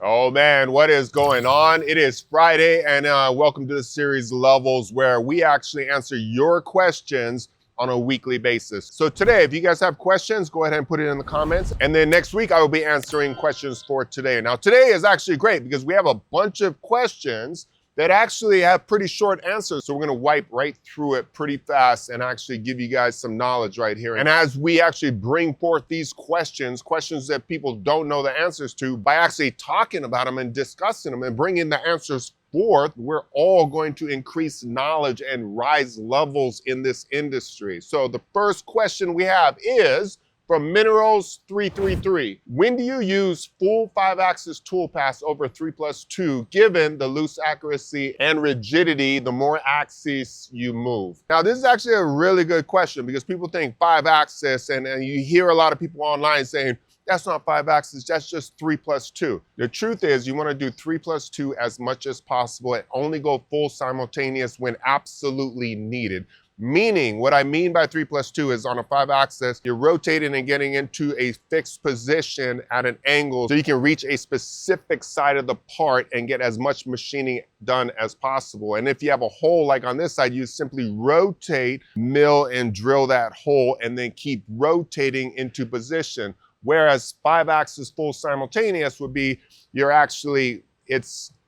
Oh man, what is going on? It is Friday and welcome to the series Levels where we actually answer your questions on a weekly basis. So today, if you guys have questions, go ahead and put it in the comments. And then next week, I will be answering questions for today. Now today is actually great because we have a bunch of questions that actually have pretty short answers. So we're gonna wipe right through it pretty fast and actually give you guys some knowledge right here. And as we actually bring forth these questions that people don't know the answers to, by actually talking about them and discussing them and bringing the answers forth, we're all going to increase knowledge and rise levels in this industry. So the first question we have is, from Minerals 333, when do you use full 5-axis tool pass over 3+2 given the loose accuracy and rigidity the more axes you move? Now this is actually a really good question because people think 5-axis and you hear a lot of people online saying, that's not 5-axis, that's just 3+2. The truth is you wanna do 3+2 as much as possible and only go full simultaneous when absolutely needed. Meaning, what I mean by 3+2 is on a 5-axis, you're rotating and getting into a fixed position at an angle so you can reach a specific side of the part and get as much machining done as possible. And if you have a hole like on this side, you simply rotate, mill, and drill that hole and then keep rotating into position. Whereas 5-axis full simultaneous would be,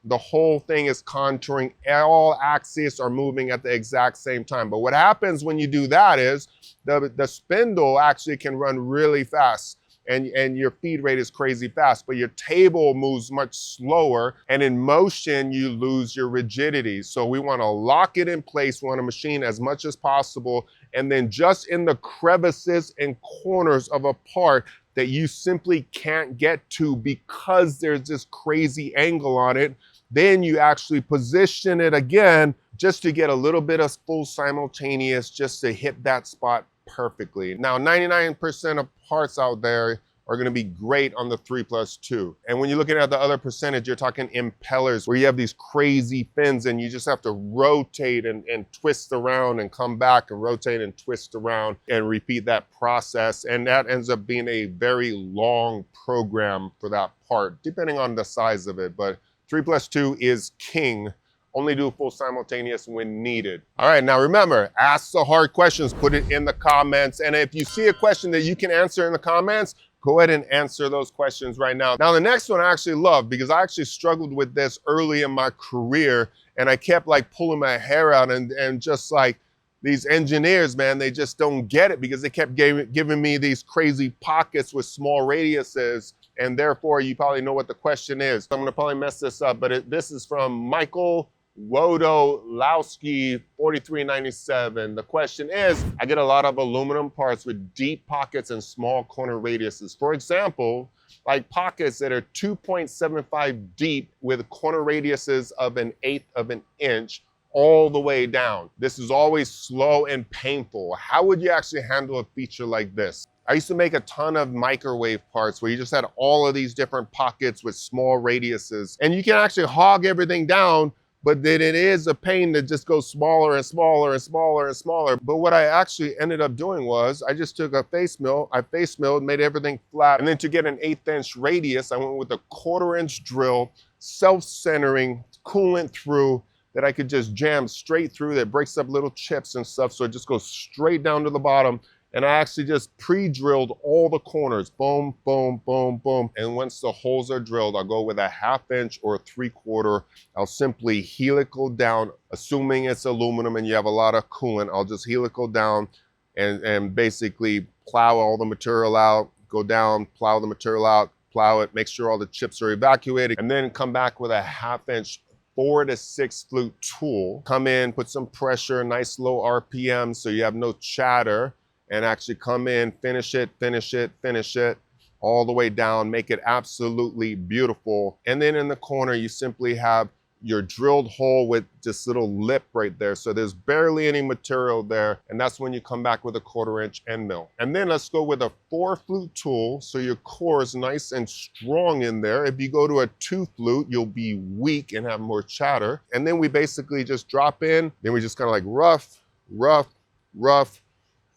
the whole thing is contouring, all axes are moving at the exact same time. But what happens when you do that is the spindle actually can run really fast and your feed rate is crazy fast, but your table moves much slower, and in motion you lose your rigidity. So we want to lock it in place, we want to machine as much as possible, and then just in the crevices and corners of a part that you simply can't get to because there's this crazy angle on it, then you actually position it again just to get a little bit of full simultaneous, just to hit that spot perfectly. Now, 99% of parts out there are gonna be great on the 3+2. And when you're looking at the other percentage, you're talking impellers where you have these crazy fins and you just have to rotate and twist around and come back and rotate and twist around and repeat that process. And that ends up being a very long program for that part, depending on the size of it. But 3+2 is king. Only do full simultaneous when needed. All right, now remember, ask the hard questions, put it in the comments. And if you see a question that you can answer in the comments, go ahead and answer those questions right now. Now the next one I actually love because I actually struggled with this early in my career and I kept like pulling my hair out and just like these engineers, man, they just don't get it because they kept giving me these crazy pockets with small radiuses, and therefore you probably know what the question is. I'm gonna probably mess this up, but this is from Michael Wodolowski 4397. The question is, I get a lot of aluminum parts with deep pockets and small corner radiuses. For example, like pockets that are 2.75 deep with corner radiuses of 1/8 of an inch all the way down. This is always slow and painful. How would you actually handle a feature like this? I used to make a ton of microwave parts where you just had all of these different pockets with small radiuses, and you can actually hog everything down, but then it is a pain to just go smaller and smaller and smaller and smaller. But what I actually ended up doing was I just took a face mill, I face milled, made everything flat. And then to get an 1/8 inch radius, I went with a 1/4 inch drill, self-centering, coolant through, that I could just jam straight through that breaks up little chips and stuff. So it just goes straight down to the bottom. And I actually just pre-drilled all the corners, boom, boom, boom, boom. And once the holes are drilled, I'll go with a 1/2 inch or 3/4. I'll simply helical down, assuming it's aluminum and you have a lot of coolant, I'll just helical down and basically plow all the material out, go down, plow the material out, plow it, make sure all the chips are evacuated, and then come back with a 1/2 inch 4 to 6 flute tool. Come in, put some pressure, nice low RPM so you have no chatter, and actually come in, finish it, finish it, finish it, all the way down, make it absolutely beautiful. And then in the corner, you simply have your drilled hole with this little lip right there. So there's barely any material there. And that's when you come back with a 1/4 inch end mill. And then let's go with a 4 flute tool. So your core is nice and strong in there. If you go to a 2 flute, you'll be weak and have more chatter. And then we basically just drop in, then we just kind of like rough, rough, rough,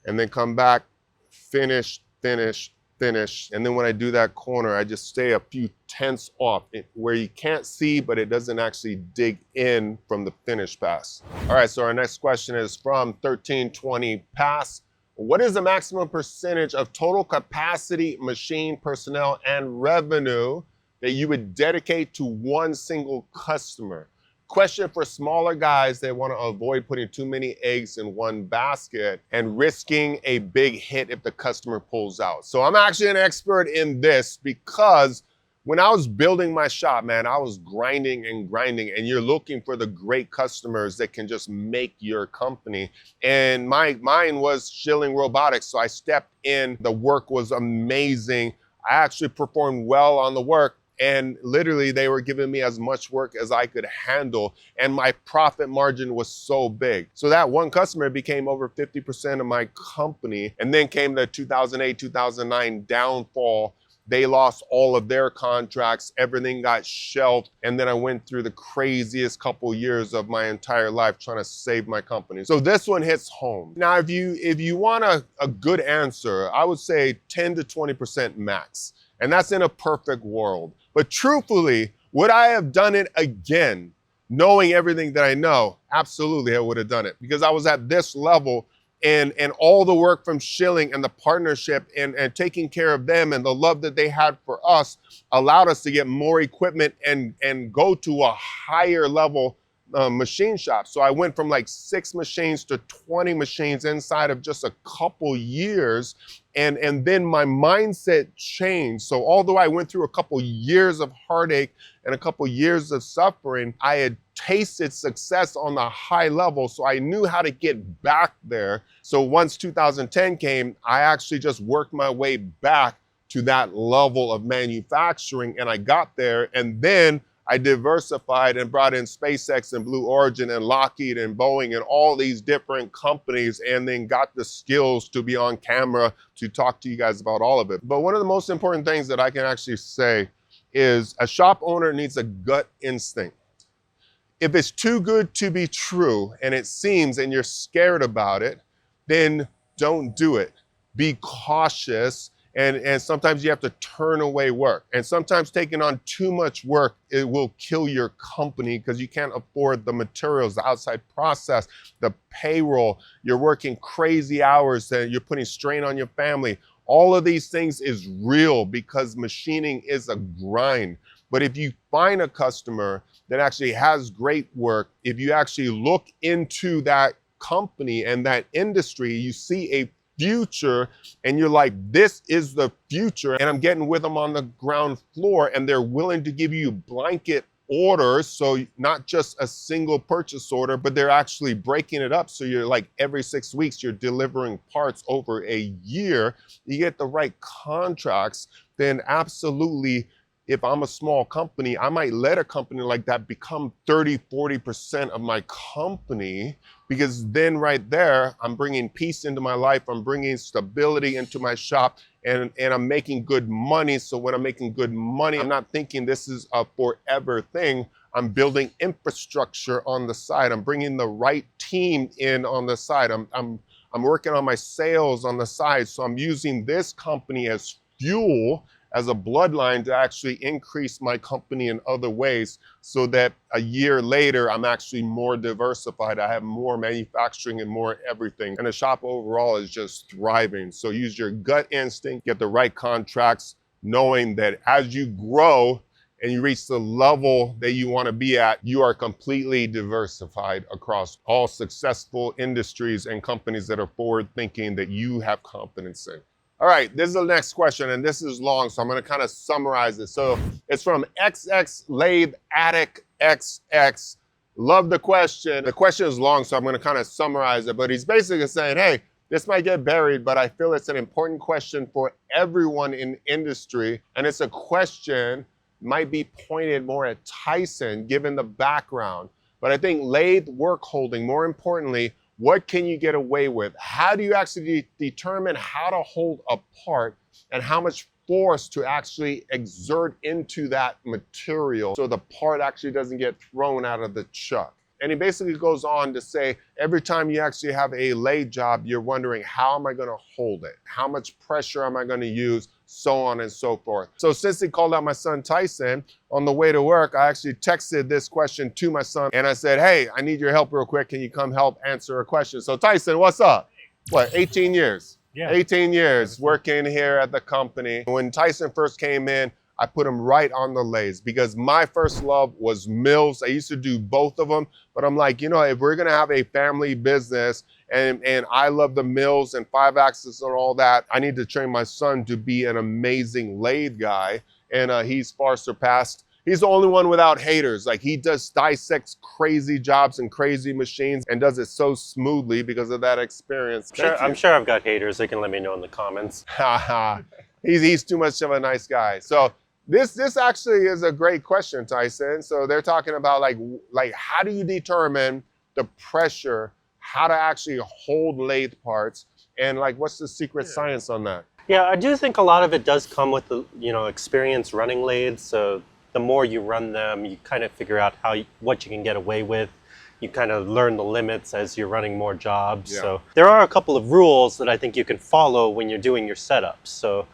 and then come back, finish, finish, finish. And then when I do that corner, I just stay a few tenths off where you can't see, but it doesn't actually dig in from the finish pass. All right, so our next question is from 1320 Pass. What is the maximum percentage of total capacity, machine, personnel, and revenue that you would dedicate to one single customer? Question for smaller guys that want to avoid putting too many eggs in one basket and risking a big hit if the customer pulls out. So I'm actually an expert in this because when I was building my shop, man, I was grinding, and you're looking for the great customers that can just make your company. And mine was Schilling Robotics, so I stepped in. The work was amazing. I actually performed well on the work, and literally they were giving me as much work as I could handle, and my profit margin was so big. So that one customer became over 50% of my company, and then came the 2008, 2009 downfall. They lost all of their contracts, everything got shelved, and then I went through the craziest couple years of my entire life trying to save my company. So this one hits home. Now, if you want a good answer, I would say 10 to 20% max, and that's in a perfect world. But truthfully, would I have done it again, knowing everything that I know? Absolutely, I would have done it, because I was at this level. And all the work from Schilling and the partnership and taking care of them and the love that they had for us allowed us to get more equipment and go to a higher level machine shop. So I went from like 6 machines to 20 machines inside of just a couple years. And then my mindset changed. So although I went through a couple years of heartache and a couple years of suffering, I had tasted success on the high level. So I knew how to get back there. So once 2010 came, I actually just worked my way back to that level of manufacturing, and I got there. And then I diversified and brought in SpaceX and Blue Origin and Lockheed and Boeing and all these different companies, and then got the skills to be on camera to talk to you guys about all of it. But one of the most important things that I can actually say is a shop owner needs a gut instinct. If it's too good to be true and it seems and you're scared about it, then don't do it. Be cautious. And sometimes you have to turn away work. And sometimes taking on too much work, it will kill your company because you can't afford the materials, the outside process, the payroll. You're working crazy hours and you're putting strain on your family. All of these things is real because machining is a grind. But if you find a customer that actually has great work, if you actually look into that company and that industry, you see a future and you're like, this is the future, and I'm getting with them on the ground floor and they're willing to give you blanket orders, so not just a single purchase order, but they're actually breaking it up. So you're like every 6 weeks, you're delivering parts over a year, you get the right contracts, then absolutely, if I'm a small company, I might let a company like that become 30, 40% of my company, because then right there, I'm bringing peace into my life, I'm bringing stability into my shop, and I'm making good money. So when I'm making good money, I'm not thinking this is a forever thing. I'm building infrastructure on the side. I'm bringing the right team in on the side. I'm working on my sales on the side. So I'm using this company as fuel, as a bloodline, to actually increase my company in other ways, so that a year later, I'm actually more diversified. I have more manufacturing and more everything. And the shop overall is just thriving. So use your gut instinct, get the right contracts, knowing that as you grow and you reach the level that you want to be at, you are completely diversified across all successful industries and companies that are forward thinking that you have confidence in. All right, this is the next question, and this is long, so I'm gonna kind of summarize it. So it's from XX Lathe Attic XX. Love the question. The question is long, so I'm gonna kind of summarize it, but he's basically saying, hey, this might get buried, but I feel it's an important question for everyone in industry, and it's a question might be pointed more at Tyson, given the background. But I think lathe work holding, more importantly, what can you get away with? How do you actually determine how to hold a part and how much force to actually exert into that material so the part actually doesn't get thrown out of the chuck? And he basically goes on to say, every time you actually have a lathe job, you're wondering, how am I gonna hold it? How much pressure am I gonna use so on and so forth. So since he called out my son Tyson, on the way to work, I actually texted this question to my son and I said, hey, I need your help real quick. Can you come help answer a question? So Tyson, what's up? What, 18 years? Yeah. 18 years working here at the company. When Tyson first came in, I put him right on the lathes because my first love was mills. I used to do both of them, but I'm like, you know, if we're gonna have a family business and I love the mills and 5-axis and all that, I need to train my son to be an amazing lathe guy. And he's far surpassed. He's the only one without haters. Like he just dissects crazy jobs and crazy machines and does it so smoothly because of that experience. I'm sure I've got haters. They can let me know in the comments. He's too much of a nice guy. So this actually is a great question, Tyson. So they're talking about like how do you determine the pressure, how to actually hold lathe parts, and like what's the secret science on that? Yeah, I do think a lot of it does come with the experience running lathes. So the more you run them, you kind of figure out what you can get away with. You kind of learn the limits as you're running more jobs. Yeah. So there are a couple of rules that I think you can follow when you're doing your setups. So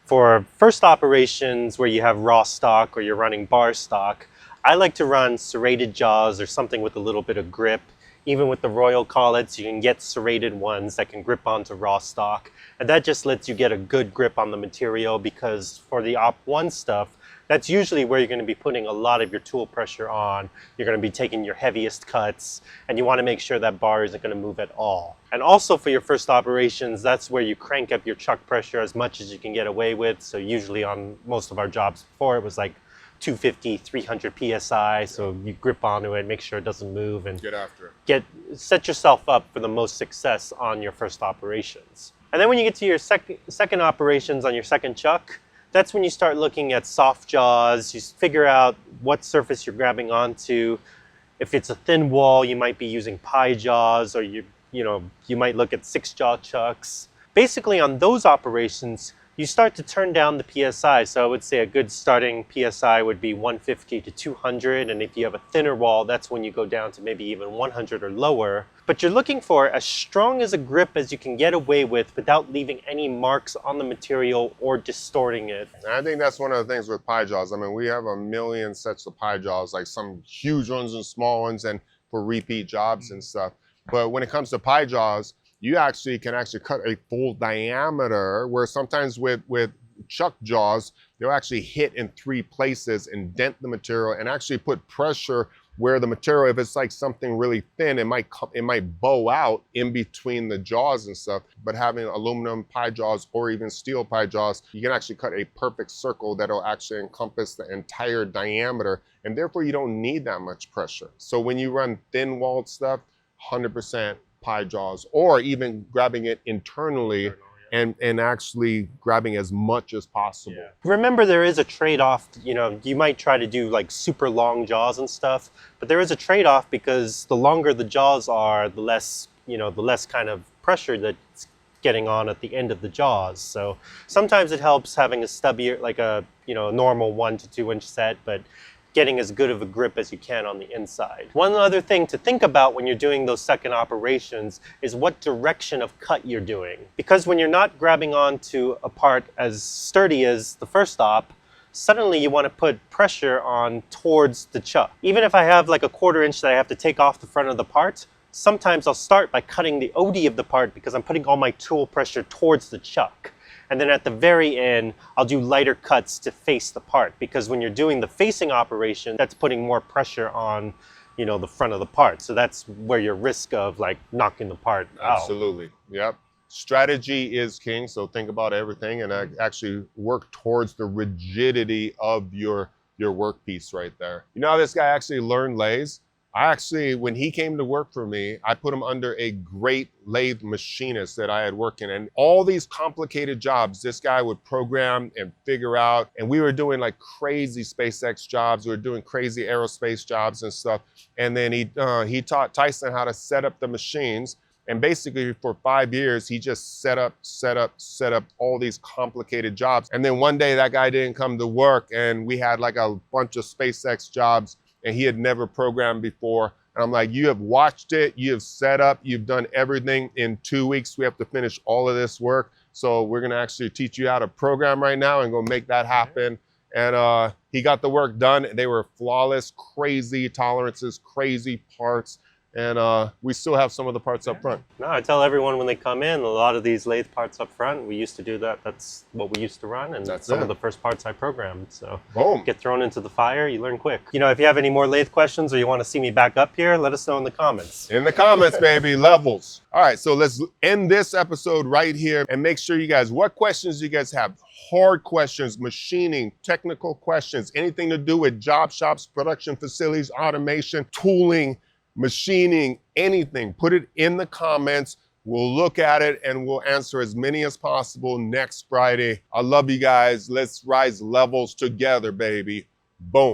for first operations where you have raw stock or you're running bar stock, I like to run serrated jaws or something with a little bit of grip. Even with the Royal collets, you can get serrated ones that can grip onto raw stock. And that just lets you get a good grip on the material because for the Op 1 stuff, that's usually where you're going to be putting a lot of your tool pressure on. You're going to be taking your heaviest cuts, and you want to make sure that bar isn't going to move at all. And also for your first operations, that's where you crank up your chuck pressure as much as you can get away with. So usually on most of our jobs before, it was like 250, 300 PSI. So you grip onto it, make sure it doesn't move, and get after it. Set yourself up for the most success on your first operations. And then when you get to your second operations on your second chuck, that's when you start looking at soft jaws. You figure out what surface you're grabbing onto. If it's a thin wall, you might be using pie jaws, or you might look at 6-jaw chucks. Basically on those operations, you start to turn down the PSI. So I would say a good starting PSI would be 150 to 200. And if you have a thinner wall, that's when you go down to maybe even 100 or lower. But you're looking for as strong as a grip as you can get away with without leaving any marks on the material or distorting it. And I think that's one of the things with pie jaws. I mean, we have a million sets of pie jaws, like some huge ones and small ones and for repeat jobs and stuff. But when it comes to pie jaws, you can cut a full diameter, where sometimes with chuck jaws, they'll actually hit in 3 places and dent the material and actually put pressure where the material, if it's like something really thin, it might bow out in between the jaws and stuff. But having aluminum pie jaws or even steel pie jaws, you can actually cut a perfect circle that'll actually encompass the entire diameter, and therefore you don't need that much pressure. So when you run thin walled stuff, 100% pie jaws, or even grabbing it internally and actually grabbing as much as possible. Yeah. Remember, there is a trade-off. You might try to do like super long jaws and stuff, but there is a trade-off because the longer the jaws are, the less kind of pressure that's getting on at the end of the jaws. So sometimes it helps having a stubbier, like a normal 1 to 2 inch set, but getting as good of a grip as you can on the inside. One other thing to think about when you're doing those second operations is what direction of cut you're doing. Because when you're not grabbing onto a part as sturdy as the first op, suddenly you want to put pressure on towards the chuck. Even if I have like a 1/4 inch that I have to take off the front of the part, sometimes I'll start by cutting the OD of the part because I'm putting all my tool pressure towards the chuck. And then at the very end, I'll do lighter cuts to face the part, because when you're doing the facing operation, that's putting more pressure on, the front of the part. So that's where your risk of like knocking the part out. Absolutely, yep. Strategy is king, so think about everything and actually work towards the rigidity of your workpiece right there. You know how this guy actually learned lathes? When he came to work for me, I put him under a great lathe machinist that I had working. And all these complicated jobs, this guy would program and figure out. And we were doing like crazy SpaceX jobs. We were doing crazy aerospace jobs and stuff. And then he taught Tyson how to set up the machines. And basically for 5 years, he just set up all these complicated jobs. And then one day that guy didn't come to work and we had like a bunch of SpaceX jobs and he had never programmed before. And I'm like, you have watched it, you have set up, you've done everything. In 2 weeks, we have to finish all of this work. So we're gonna actually teach you how to program right now and go make that happen. And he got the work done. They were flawless, crazy tolerances, crazy parts. And we still have some of the parts up front. No, I tell everyone when they come in, a lot of these lathe parts up front, we used to do that. That's what we used to run, and That's some it. of the first parts I programmed. So Boom. get thrown into the fire, you learn quick. You know, if you have any more lathe questions or you want to see me back up here, let us know in the comments. In the comments, baby, levels. All right, so let's end this episode right here and make sure you guys, what questions do you guys have? Hard questions, machining, technical questions, anything to do with job shops, production facilities, automation, tooling, machining, anything, put it in the comments. We'll look at it and we'll answer as many as possible next Friday. I love you guys. Let's rise levels together, baby. Boom.